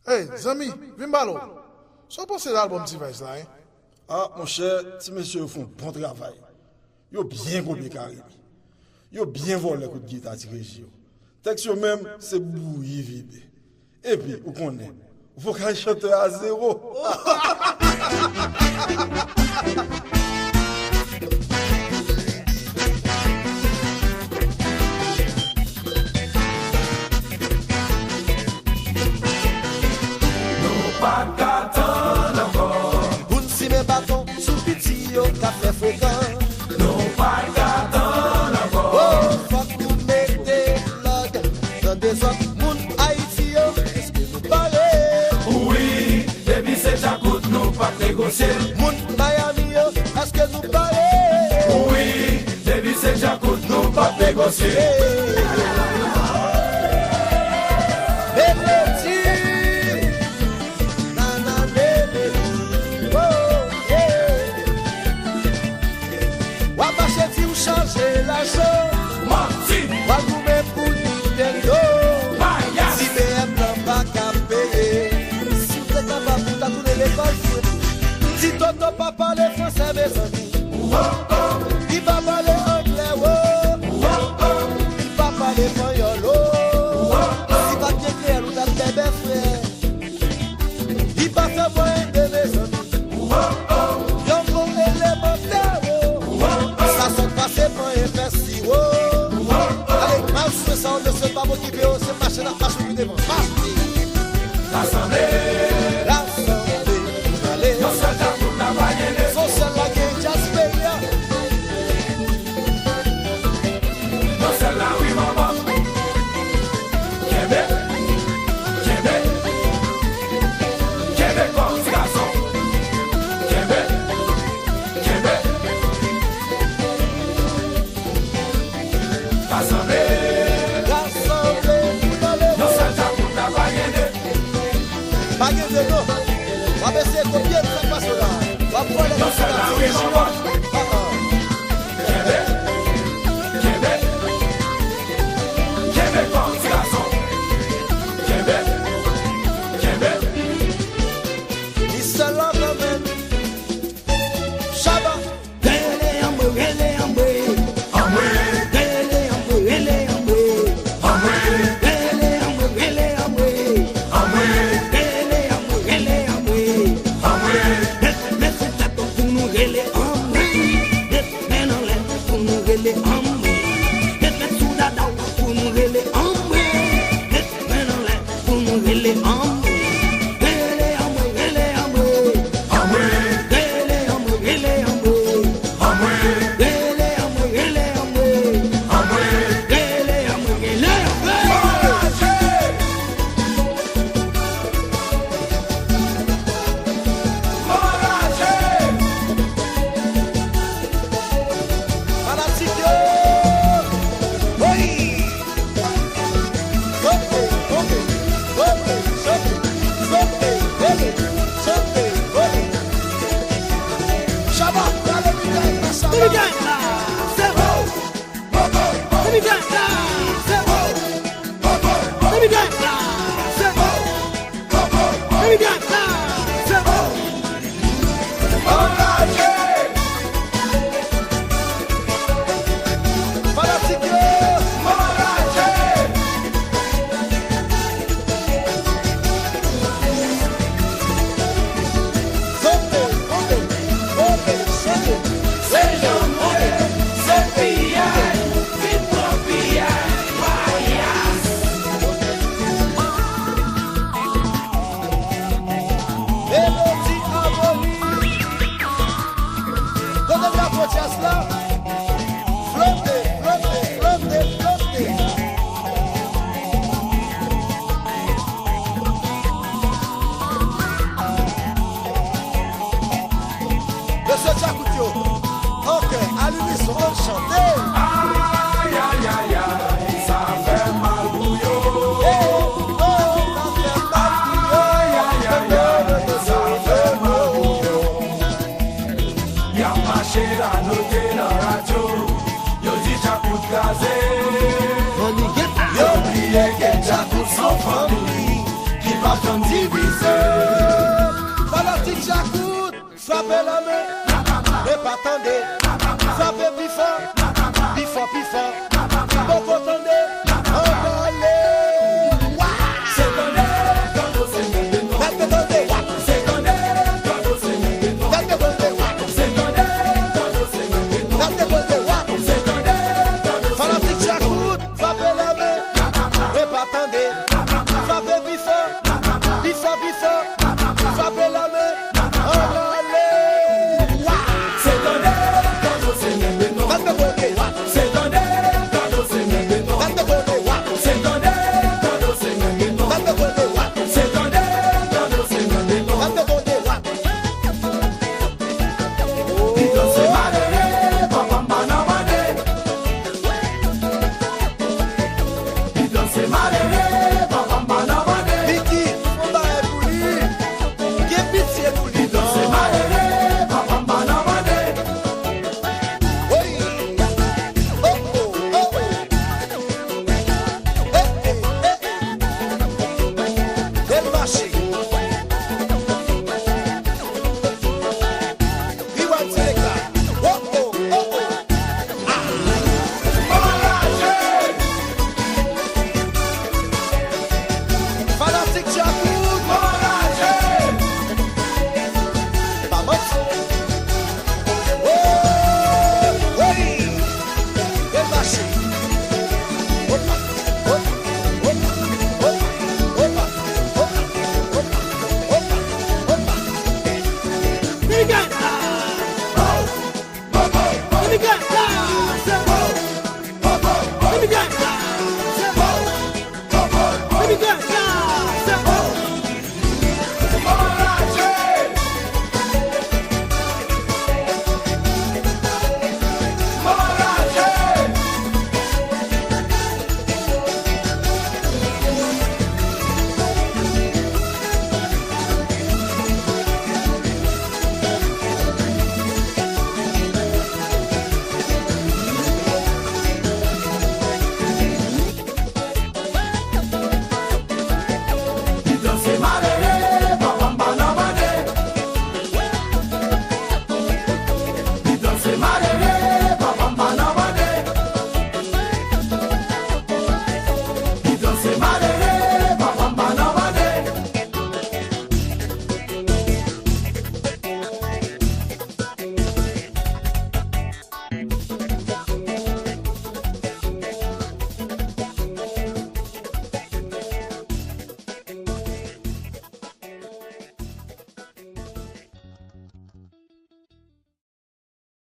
Hey, zami, vim balo. Só pour cet album ti vez là, hein? Ah, mon cher, ces messieurs font bon travail. Ils ont bien copié Caribe. Ils ont bien volé le coup de guitare de région. Texte même, c'est bouilli vide. Et puis, vous connaissez, vous pouvez chanter à zéro. Café fréquent, non pas qu'attendre encore. oh, faut que nous mettez l'ordre dans des autres moun Haïti, est-ce que nous parlez? Oui, depuis c'est Jacout, nous pas négocier. Moun Miami, est-ce que nous parlez? Oui, depuis c'est Jacout, nous pas négocier. Changer la chose, Martin, Wagoumé pour Nintendo, Maya, si BM n'a pas qu'à payer, si vous êtes capable de tourner l'école, si Toto pas parler français, mes amis, il va parler anglais, il va parler espagnol, il va bien clair, nous avons des frères, il va faire moyen de mes amis, Yongo élémentaire. C'est pas un festival. Allez, marche sur ça, on ne sait pas vous qui veut, c'est marcher dans la marche plus devant. Marche. l'Assemblée, Allez, nos soldats pour travailler. son seul la guerre, just pay ya. Nos soldats, oui, maman. Québec, Québec, Québec, comme ce garçon. Québec, Québec. L'Assemblée, nos soldats pour travailler. Pas de l'eau. On va essayer de copier le passe là. On va prendre les Nos soldats, oui, maman. Québec, Québec, Québec, comme ce garçon. Québec, Québec. Il se l'a quand même. Chaba. Amwe, plus fort.